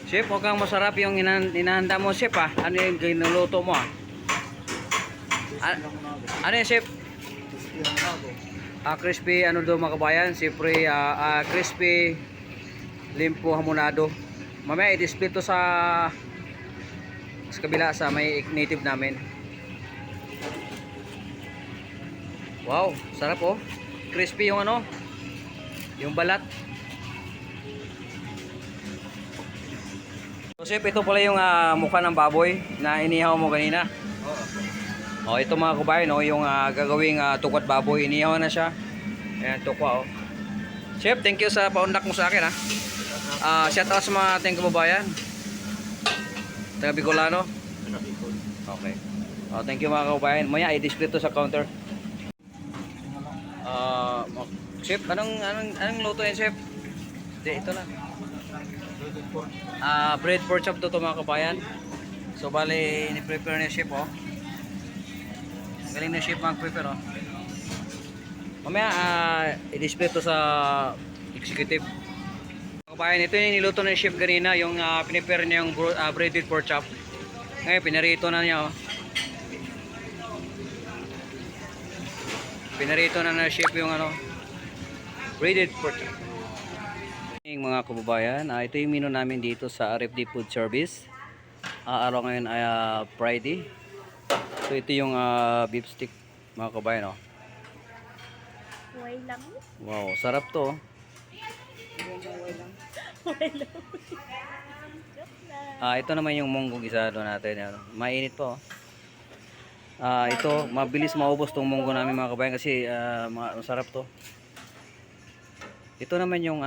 Chef, mukhang masarap yung inahanda mo, chef ah. Ano yung ginuluto mo ah? Ano yung chef? Crispy ano daw mga kabayan? Siyempre crispy limpo hamonado. Mamaya i-display to sa kabila sa may native namin. Wow, sarap oh. Crispy yung ano, yung balat. So, chef, ito pala yung mukha ng baboy na inihaw mo kanina. Oh, ito mga kabayan, oh, yung gagawing tukwat baboy, inihaw na siya. Ayan, tukwa oh. Chef, thank you sa paundak mo sa akin ha. Shout out sa mga ating kababayan. Taga Bicolano. Okay. Oh, thank you mga kababayan. Maya i-display to sa counter. Chef, anong luto yan, chef? Hindi, ito lang. Bread pork chop to mga kabayan. So bali ni-prepare niya chef oh. Galing na chef mag-prepare oh. Mamaya i-display to sa executive. Mga kabayan, ito yung niluto ng chef kanina, yung pinipare niya yung breaded pork chop. Ngayon pinarito na niya oh. Pinarito na chef yung ano, breaded pork chop. Mga kababayan, ito yung menu namin dito sa RFD Food Service. Araw ngayon ay Friday. So ito yung beef stick mga kababayan oh. Wow, sarap to oh. Ito naman yung munggo gisado natin. Mainit po oh. Ito, mabilis maubos tong munggo namin mga kababayan kasi masarap to. Ito naman yung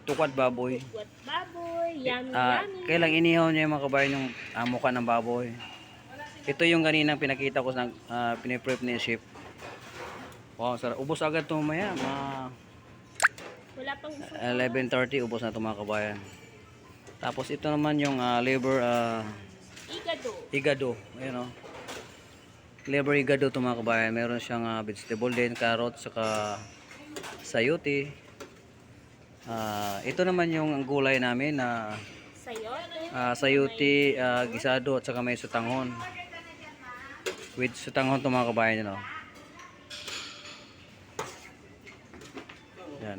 tukwad baboy. Tukwad baboy, yummy. Kailang inihaw niya yung mga kabayan yung mukha ng baboy. Ito yung kaninang pinakita ko na piniprep ni chef. Wow, sarap. Ubos agad ito mamaya. Wala pang 11:30 ubos na ito mga kabayan. Tapos ito naman yung liver igado. Ayan o. Liver igado ito mga kabayan. Meron siyang vegetable din, carrot, saka sayote. Ito naman yung gulay namin na sayote, gisado at saka may sutanghon. With sutanghon ito mga kabayan nyo. Yan.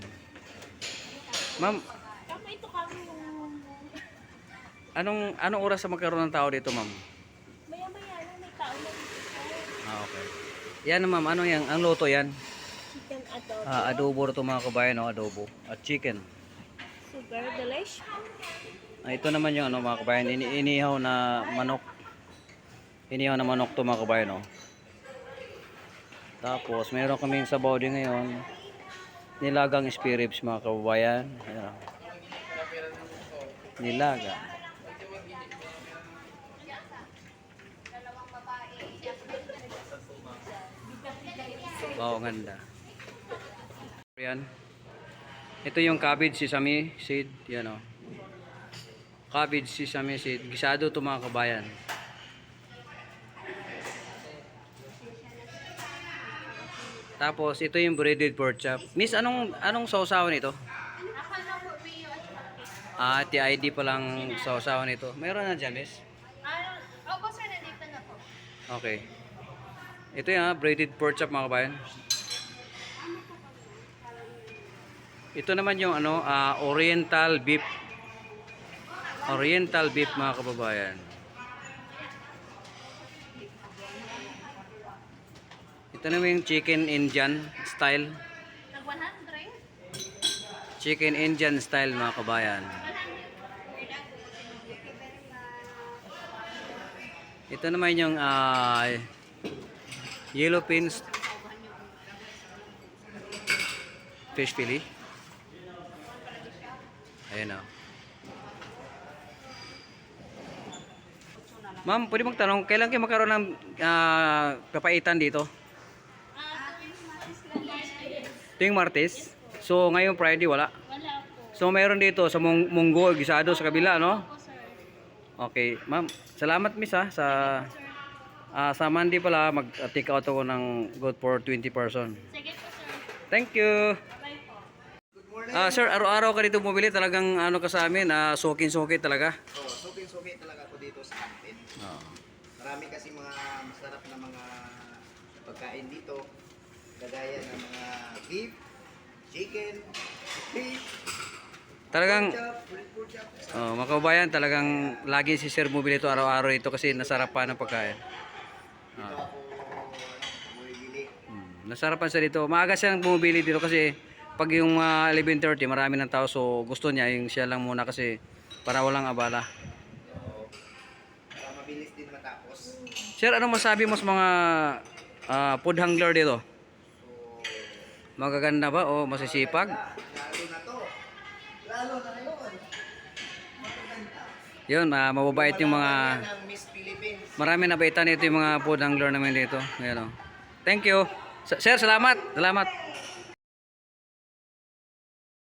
Ma'am, anong oras sa magkaroon ng tao dito, ma'am? Maya-maya lang may tao na dito. Okay. Yan ma'am, ano yan? Ang luto yan? Chicken adobo. Adobo ito mga kabayan, no? Adobo. At chicken. Super delish. Ito naman yung ano mga kabayan, inihaw na manok. Inihaw na manok to mga kabayan, no? Tapos, mayroon kaming sabaw din ngayon. Nilagang spare ribs mga kababayan. Ayan. Nilaga. Oh, ganda. Yan. Ito yung cabbage sesame seed, yan oh. Cabbage sesame seed, gisado to mga kabayan. Tapos ito yung breaded pork chop. Miss, anong sausawan nito? TID pa lang sausawan nito. Meron na dyan, miss? Opo sir, nandito na po. Okay. Ito yung breaded pork chop mga kabayan. Ito naman yung ano, oriental beef. Oriental beef mga kababayan. Ito naman yung chicken Indian style. Nag 100? Chicken Indian style mga kabayan. Ito naman yung yellow pins fish fillet. Ayan o. Ma'am, pwede magtanong, kailan kayo magkaroon ng papaitan dito? Tuwing Martes? So, ngayon Friday wala? Wala po. So, mayroon dito sa munggo, gisado sa kabila, no? Opo sir. Okay, ma'am. Salamat, miss, ha. Sa Monday pala, mag-take out ako ng good for 20 person. Sige po sir. Thank you. Bye po. Sir, araw-araw ka dito bumili, talagang ano ka sa amin, sukin-suki talaga. Oo, suki-suki talaga ako dito sa Kantin. Marami kasi mga masarap na mga pagkain dito. Kagaya ng mga beef, chicken, beef, Talagang, pork chop. mga kababayan, talagang lagi si Sir bumili ito araw-araw dito kasi nasarapan ng pagkain. Dito ako bumibili. Nasarapan siya dito. Maaga siyang bumibili dito kasi pag yung 11:30 marami ng tao, so gusto niya yung siya lang muna kasi para walang abala. So, para mabilis din matapos. Sir, anong masabi mo sa mga food handler dito? So, Magaganda ba o masisipag? lalo na to. Lalo na ngayon. Yun, mababait yung mga... Yan ang Miss Philippines. Marami nabaitan ito yung mga food handler namin dito. Ayan, oh. Thank you. Sir, salamat. Salamat.